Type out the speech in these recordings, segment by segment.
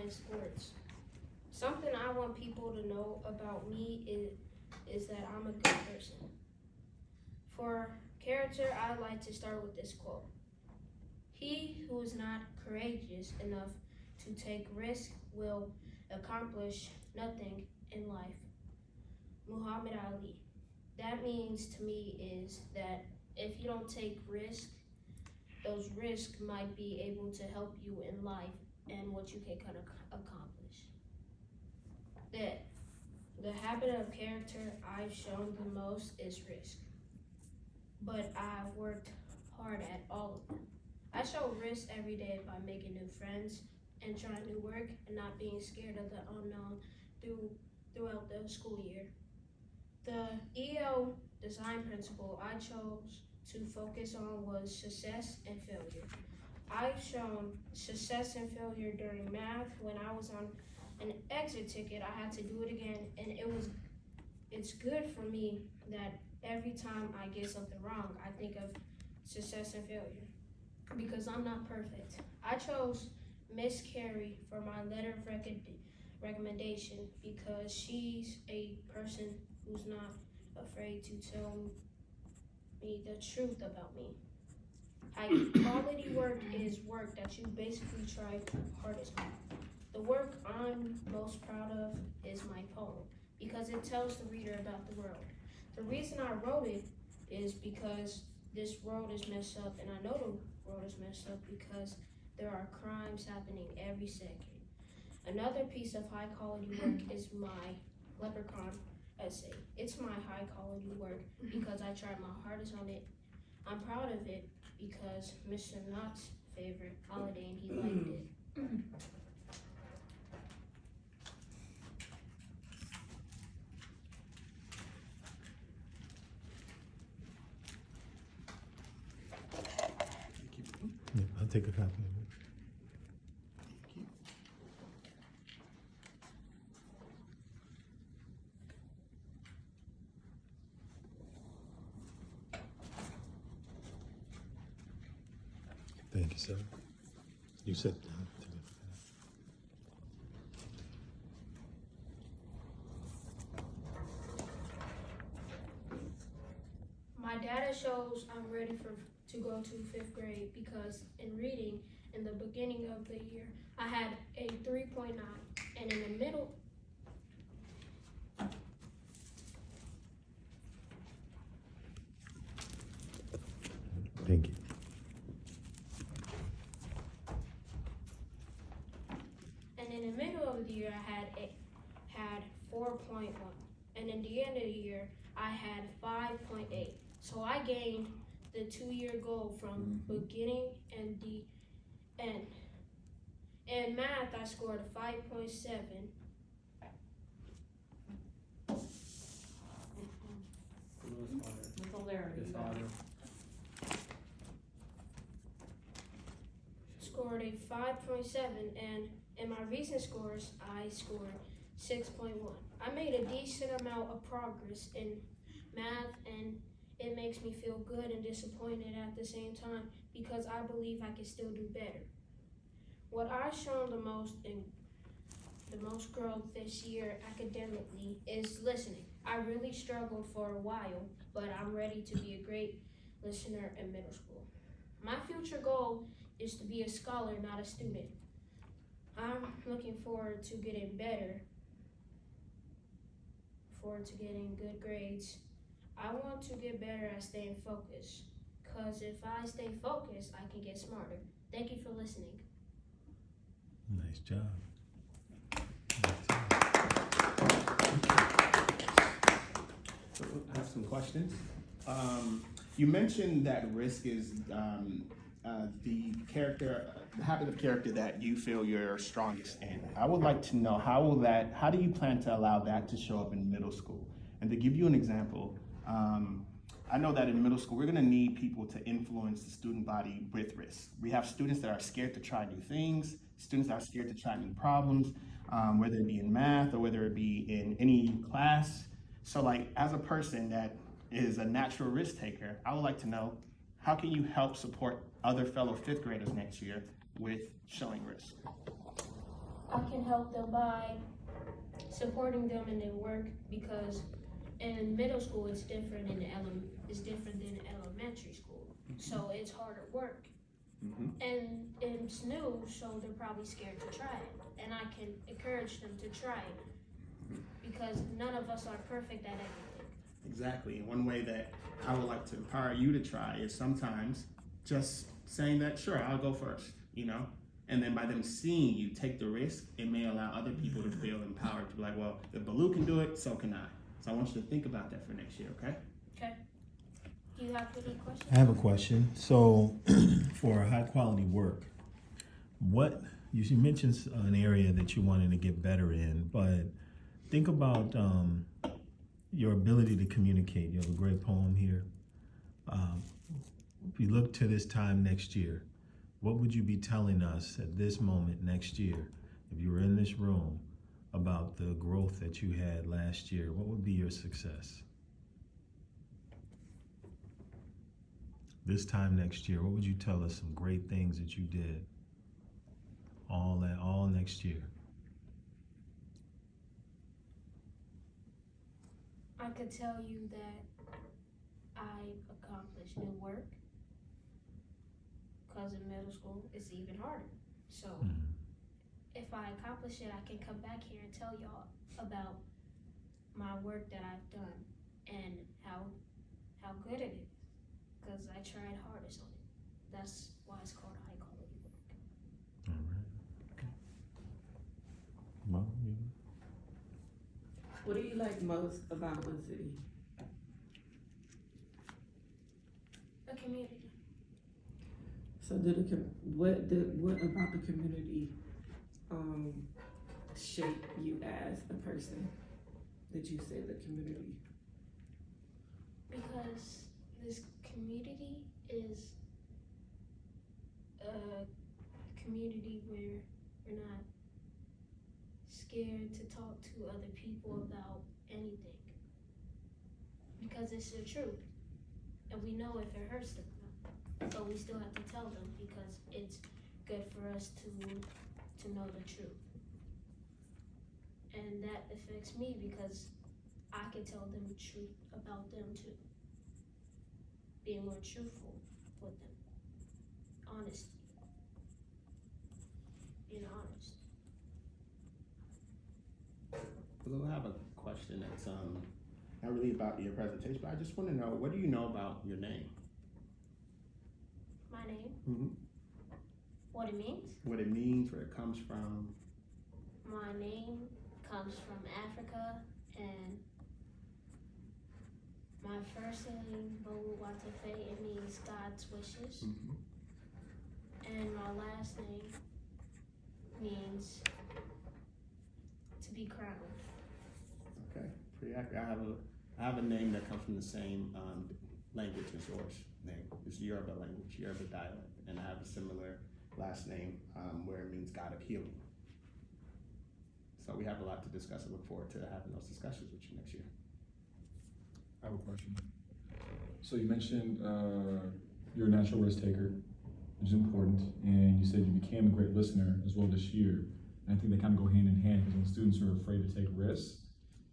honest words. Something I want people to know about me is that I'm a good person. For character, I like to start with this quote. He who is not courageous enough to take risk will accomplish nothing in life. Muhammad Ali. That means to me is that if you don't take risk, those risks might be able to help you in life and what you can kind of accomplish. The habit of character I've shown the most is risk, but I've worked hard at all of them. I show risk every day by making new friends and trying new work and not being scared of the unknown throughout the school year. The EO design principle I chose to focus on was success and failure. I've shown success and failure during math. When I was on an exit ticket, I had to do it again, and it's good for me that every time I get something wrong, I think of success and failure because I'm not perfect. I chose Miss Carey for my letter of recommendation because she's a person who's not afraid to tell me the truth about me. High quality work is work that you basically try hardest on. The work I'm most proud of is my poem because it tells the reader about the world. The reason I wrote it is because this world is messed up, and I know the world is messed up because there are crimes happening every second. Another piece of high quality work is my leprechaun essay. It's my high quality work because I tried my hardest on it. I'm proud of it because Mr. Knott's favorite holiday and he liked it. Yeah, I'll take a copy of it. Thank you, sir. You said My data shows I'm ready to go to 5th grade because in reading, in the beginning of the year, I had a 3.9, and in the middle, thank you. and in the middle of the year, I had 4.1, and in the end of the year, I had 5.8. So I gained the 2-year goal from beginning and the end. In math, I scored 5.7. Scored a 5.7, and in my recent scores, I scored 6.1. I made a decent amount of progress in math, and it makes me feel good and disappointed at the same time because I believe I can still do better. What I've shown the most growth this year academically is listening. I really struggled for a while, but I'm ready to be a great listener in middle school. My future goal is to be a scholar, not a student. I'm looking forward to getting better, forward to getting good grades. I want to get better at staying focused, because if I stay focused, I can get smarter. Thank you for listening. Nice job. So I have some questions. You mentioned that risk is the habit of character that you feel you're strongest in. I would like to know how do you plan to allow that to show up in middle school? And to give you an example, I know that in middle school, we're gonna need people to influence the student body with risk. We have students that are scared to try new things, students that are scared to try new problems, whether it be in math or whether it be in any class. So like, as a person that is a natural risk taker, I would like to know, how can you help support other fellow 5th graders next year with showing risk? I can help them by supporting them in their work, because in middle school it's different than elementary school. So it's harder work. And it's new, so they're probably scared to try it. And I can encourage them to try it, because none of us are perfect at everything. Exactly. And one way that I would like to empower you to try is sometimes just saying that, sure, I'll go first, you know? And then by them seeing you take the risk, it may allow other people to feel empowered to be like, well, if Baloo can do it, so can I. So I want you to think about that for next year, okay? Okay. Do you have any questions? I have a question. So, for high quality work, what you mentioned an area that you wanted to get better in, but think about your ability to communicate. You have a great poem here. If you look to this time next year, what would you be telling us at this moment next year, if you were in this room, about the growth that you had last year? What would be your success? This time next year, what would you tell us some great things that you did all next year? I could tell you that I accomplished new work, because in middle school it's even harder. So if I accomplish it, I can come back here and tell y'all about my work that I've done and how good it is, because I tried hardest on it. That's why it's called high quality work. All right. Okay. Well, What do you like most about One City? The community. So what about the community shape you as a person? That you say the community? Because this community is a community where we're not scared to talk to other people about anything, because it's the truth, and we know if it hurts them, but we still have to tell them because it's good for us to know the truth. And that affects me because I can tell them the truth about them too. Being more truthful with them. Honesty. Being honest. Well, I have a question that's not really about your presentation, but I just want to know, what do you know about your name? My name? Mm-hmm. What it means? What it means, where it comes from. My name comes from Africa, and my first name, Boluwatife, it means God's wishes. And my last name means to be crowned. Okay, pretty accurate. I have a name that comes from the same language as yours. Name. It's Yoruba language, Yoruba dialect, and I have a similar last name where it means God of healing. So we have a lot to discuss. I look forward to having those discussions with you next year. I have a question. So you mentioned you're a natural risk taker, which is important, and you said you became a great listener as well this year. And I think they kind of go hand in hand, because when students are afraid to take risks,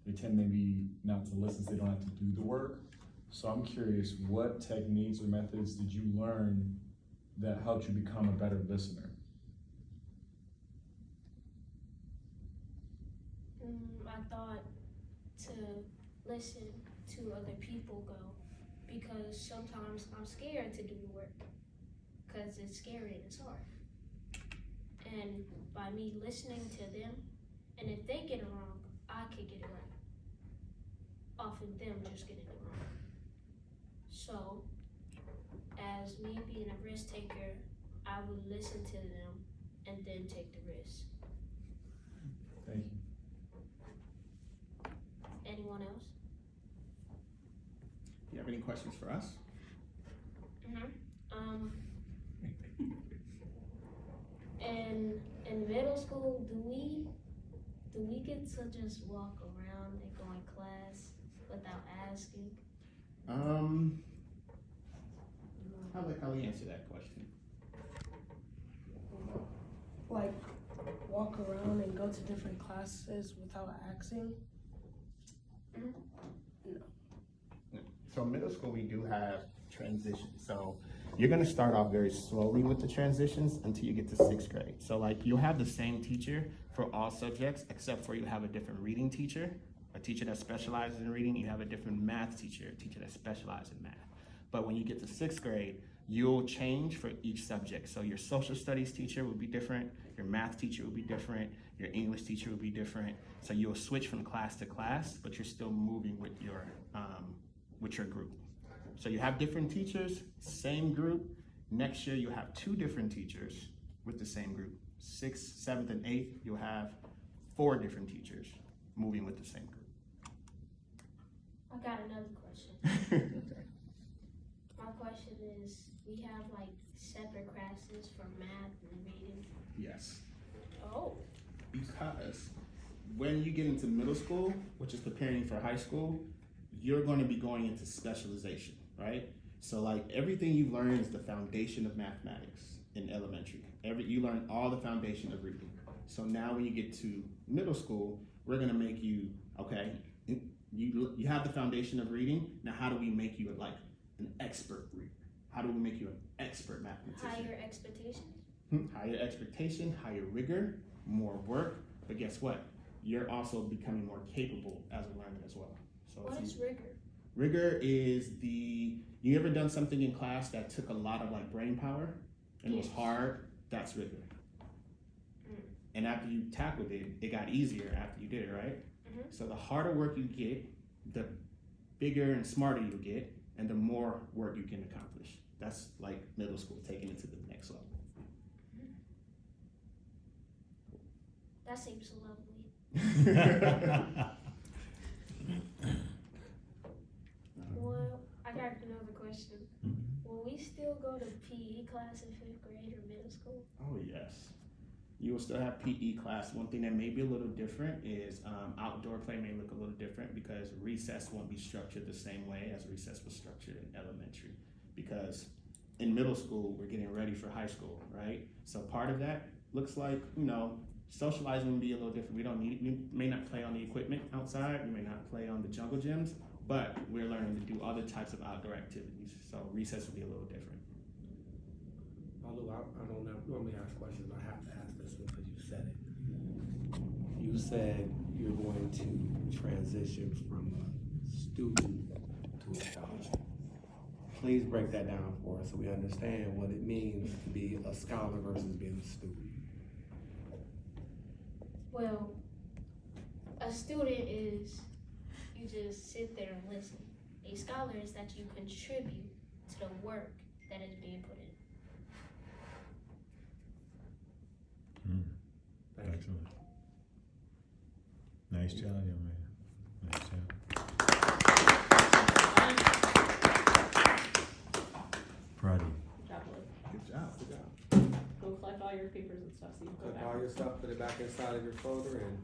they tend maybe not to listen so they don't have to do the work. So I'm curious, what techniques or methods did you learn that helped you become a better listener? I thought to listen to other people go, because sometimes I'm scared to do the work because it's scary and it's hard. And by me listening to them, and if they get it wrong, I could get it right off of them just getting it wrong. So as me being a risk taker, I would listen to them and then take the risk. Thank you. Anyone else? Do you have any questions for us? In middle school, do we get to just walk around and go in class without asking? How do we answer that question? Like walk walk around and go to different classes without asking? So middle school, we do have transitions. So you're gonna start off very slowly with the transitions until you get to 6th grade. So like you'll have the same teacher for all subjects, except for you have a different reading teacher, a teacher that specializes in reading. You have a different math teacher, a teacher that specializes in math. But when you get to 6th grade, you'll change for each subject. So your social studies teacher will be different, your math teacher will be different, your English teacher will be different. So you'll switch from class to class, but you're still moving with your group. So you have different teachers, same group. Next year you'll have 2 different teachers with the same group. 6th, 7th, and 8th, you'll have 4 different teachers moving with the same group. I got another question. My question is, we have like separate classes for math and reading. Yes. Oh. Because when you get into middle school, which is preparing for high school, you're going to be going into specialization, right? So like everything you've learned is the foundation of mathematics in elementary. You learn all the foundation of reading. So now when you get to middle school, we're going to make you, okay, you have the foundation of reading. Now how do we make you like an expert reader? How do we make you an expert mathematician? Higher expectations? Higher expectation, higher rigor, more work. But guess what? You're also becoming more capable as a learner as well. So What is rigor? Rigor is you ever done something in class that took a lot of like brain power and was hard? That's rigor. And after you tackled it, it got easier after you did it, right? So the harder work you get, the bigger and smarter you get, and the more work you can accomplish. That's like middle school, taking it to the next level. That seems so lovely. Well, I got another question. Will we still go to PE class in 5th grade or middle school? Oh yes. You will still have PE class. One thing that may be a little different is outdoor play may look a little different because recess won't be structured the same way as recess was structured in elementary. Because in middle school, we're getting ready for high school, right? So part of that looks like, socializing will be a little different. We may not play on the equipment outside. We may not play on the jungle gyms, but we're learning to do other types of outdoor activities. So recess will be a little different. Although I don't normally ask questions, I have to ask this one because you said it. You said you're going to transition from a student to a scholar. Please break that down for us so we understand what it means to be a scholar versus being a student. Well, a student is you just sit there and listen. A scholar is that you contribute to the work that is being put in. Excellent. Nice job, young man. Nice job. Proud of you. Good job. Go collect all your papers and stuff so you can go Collect back. all your stuff, put it back inside of your folder, and